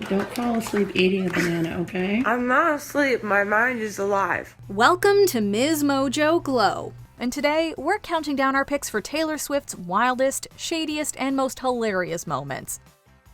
don't fall asleep eating a banana, okay? I'm not asleep. My mind is alive. Welcome to MsMojo Glow. And today, we're counting down our picks for Taylor Swift's wildest, shadiest, and most hilarious moments.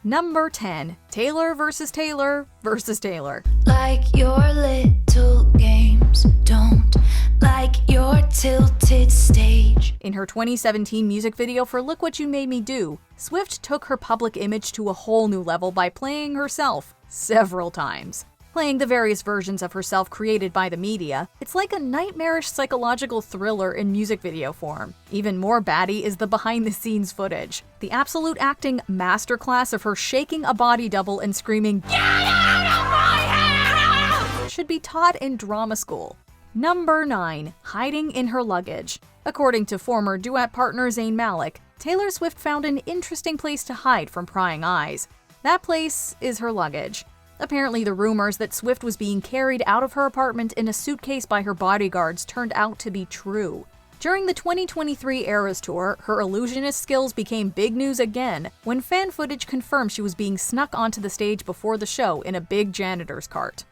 Number 10. Taylor versus Taylor versus Taylor. Like your little games, don't like your tilted stage. In her 2017 music video for Look What You Made Me Do, Swift took her public image to a whole new level by playing herself several times. Playing the various versions of herself created by the media, it's like a nightmarish psychological thriller in music video form. Even more batty is the behind-the-scenes footage. The absolute acting masterclass of her shaking a body double and screaming, "Get out of my house!" should be taught in drama school. Number 9. Hiding in her luggage. According to former duet partner Zayn Malik, Taylor Swift found an interesting place to hide from prying eyes. That place is her luggage. Apparently, the rumors that Swift was being carried out of her apartment in a suitcase by her bodyguards turned out to be true. During the 2023 Eras Tour, her illusionist skills became big news again when fan footage confirmed she was being snuck onto the stage before the show in a big janitor's cart.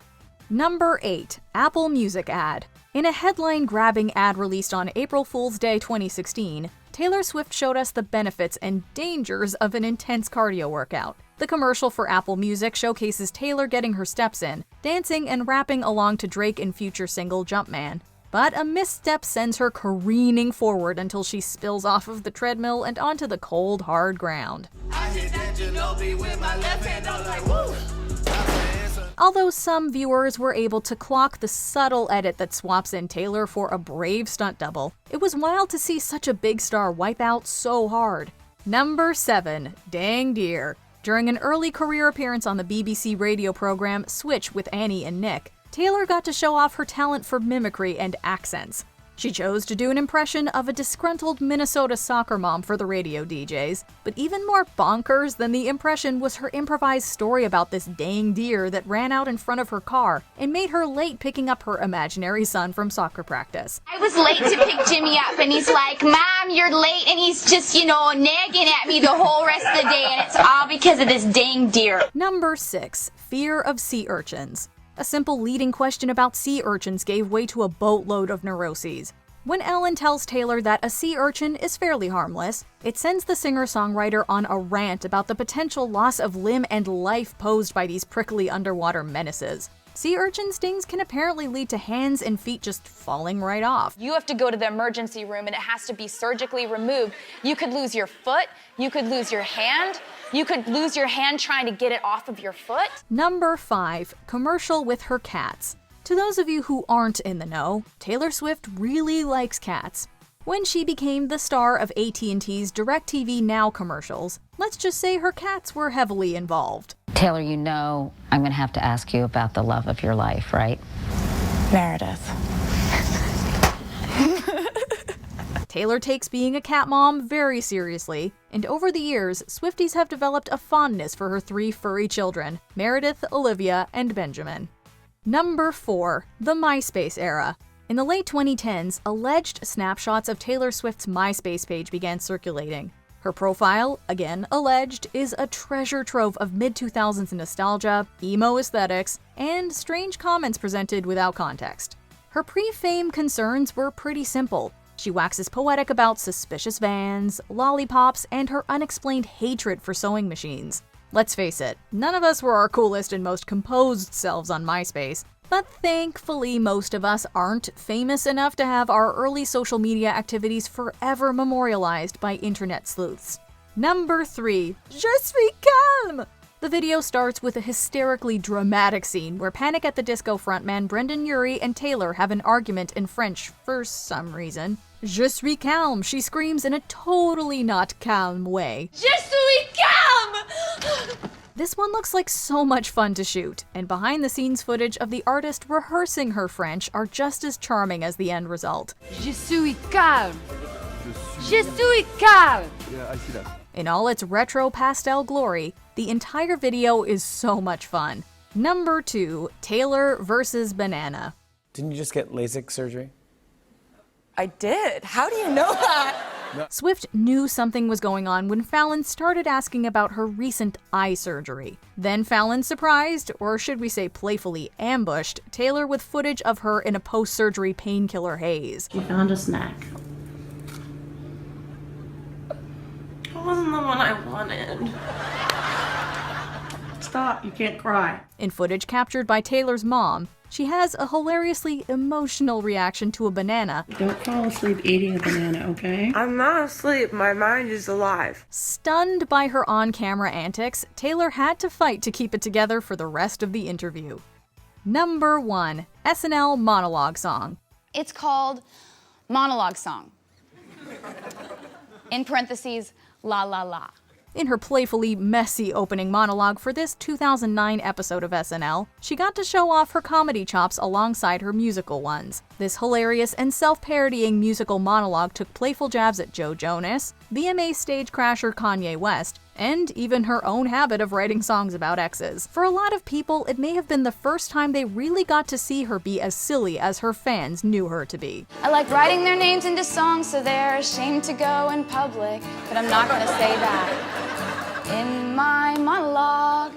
Number 8. Apple Music ad. In a headline-grabbing ad released on April Fool's Day 2016, Taylor Swift showed us the benefits and dangers of an intense cardio workout. The commercial for Apple Music showcases Taylor getting her steps in, dancing and rapping along to Drake and Future single Jumpman. But a misstep sends her careening forward until she spills off of the treadmill and onto the cold, hard ground. Although some viewers were able to clock the subtle edit that swaps in Taylor for a brave stunt double, it was wild to see such a big star wipe out so hard. Number 7. Dang Dear. During an early career appearance on the BBC radio program Switch with Annie and Nick, Taylor got to show off her talent for mimicry and accents. She chose to do an impression of a disgruntled Minnesota soccer mom for the radio DJs, but even more bonkers than the impression was her improvised story about this dang deer that ran out in front of her car and made her late picking up her imaginary son from soccer practice. I was late to pick Jimmy up, and he's like, "Mom, you're late," and he's just, nagging at me the whole rest of the day, and it's all because of this dang deer. Number 6. Fear of sea urchins. A simple leading question about sea urchins gave way to a boatload of neuroses. When Ellen tells Taylor that a sea urchin is fairly harmless, it sends the singer-songwriter on a rant about the potential loss of limb and life posed by these prickly underwater menaces. Sea urchin stings can apparently lead to hands and feet just falling right off. You have to go to the emergency room and it has to be surgically removed. You could lose your foot, you could lose your hand, you could lose your hand trying to get it off of your foot. Number 5. Commercial with her cats. To those of you who aren't in the know, Taylor Swift really likes cats. When she became the star of AT&T's DirecTV Now commercials, let's just say her cats were heavily involved. Taylor, I'm going to have to ask you about the love of your life, right? Meredith. Taylor takes being a cat mom very seriously, and over the years, Swifties have developed a fondness for her 3 furry children, Meredith, Olivia, and Benjamin. Number 4. The MySpace era. In the late 2010s, alleged snapshots of Taylor Swift's MySpace page began circulating. Her profile, again alleged, is a treasure trove of mid-2000s nostalgia, emo aesthetics, and strange comments presented without context. Her pre-fame concerns were pretty simple. She waxes poetic about suspicious vans, lollipops, and her unexplained hatred for sewing machines. Let's face it, none of us were our coolest and most composed selves on MySpace, but thankfully most of us aren't famous enough to have our early social media activities forever memorialized by internet sleuths. Number 3. Je suis calme! The video starts with a hysterically dramatic scene where Panic at the Disco frontman Brendan Urie and Taylor have an argument in French for some reason. Je suis calme, she screams in a totally not calm way. Je suis calme! This one looks like so much fun to shoot, and behind-the-scenes footage of the artist rehearsing her French are just as charming as the end result. Je suis calme. Je suis calme. Yeah, I see that. In all its retro pastel glory, the entire video is so much fun. Number 2. Taylor versus Banana. Didn't you just get LASIK surgery? I did. How do you know that? Swift knew something was going on when Fallon started asking about her recent eye surgery. Then Fallon surprised, or should we say playfully ambushed, Taylor with footage of her in a post-surgery painkiller haze. You found a snack. It wasn't the one I wanted. Stop, you can't cry. In footage captured by Taylor's mom, she has a hilariously emotional reaction to a banana. Don't fall asleep eating a banana, okay? I'm not asleep. My mind is alive. Stunned by her on-camera antics, Taylor had to fight to keep it together for the rest of the interview. Number 1. SNL Monologue Song. It's called Monologue Song. In parentheses, la la la. In her playfully messy opening monologue for this 2009 episode of SNL, she got to show off her comedy chops alongside her musical ones. This hilarious and self-parodying musical monologue took playful jabs at Joe Jonas, VMA stage crasher Kanye West, and even her own habit of writing songs about exes. For a lot of people, it may have been the first time they really got to see her be as silly as her fans knew her to be. I like writing their names into songs so they're ashamed to go in public, but I'm not gonna say that in my monologue.